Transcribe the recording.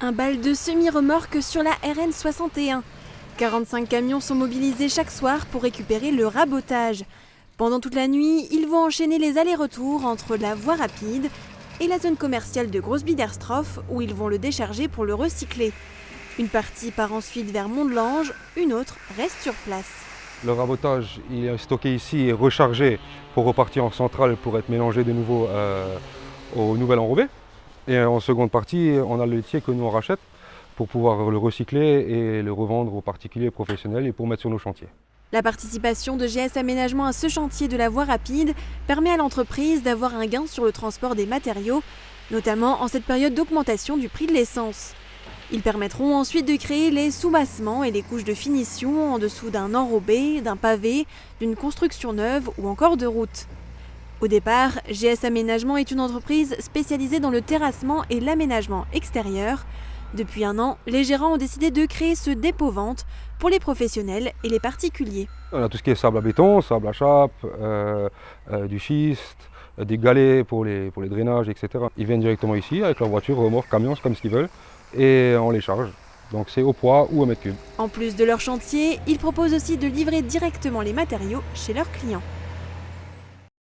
Un bal de semi-remorque sur la RN 61. 45 camions sont mobilisés chaque soir pour récupérer le rabotage. Pendant toute la nuit, ils vont enchaîner les allers-retours entre la voie rapide et la zone commerciale de Grosse-Biederstroff où ils vont le décharger pour le recycler. Une partie part ensuite vers Mont-de-Lange, une autre reste sur place. Le rabotage il est stocké ici et rechargé pour repartir en centrale pour être mélangé de nouveau au nouvel enrobé. Et en seconde partie, on a le laitier que nous on rachète pour pouvoir le recycler et le revendre aux particuliers et professionnels et pour mettre sur nos chantiers. La participation de GS Aménagement à ce chantier de la voie rapide permet à l'entreprise d'avoir un gain sur le transport des matériaux, notamment en cette période d'augmentation du prix de l'essence. Ils permettront ensuite de créer les soubassements et les couches de finition en dessous d'un enrobé, d'un pavé, d'une construction neuve ou encore de route. Au départ, GS Aménagement est une entreprise spécialisée dans le terrassement et l'aménagement extérieur. Depuis un an, les gérants ont décidé de créer ce dépôt-vente pour les professionnels et les particuliers. On a tout ce qui est sable à béton, sable à chape, du schiste, des galets pour les drainages, etc. Ils viennent directement ici avec leur voiture, remorque, camion, c'est comme ce qu'ils veulent, et on les charge. Donc c'est au poids ou au mètre cube. En plus de leur chantier, ils proposent aussi de livrer directement les matériaux chez leurs clients.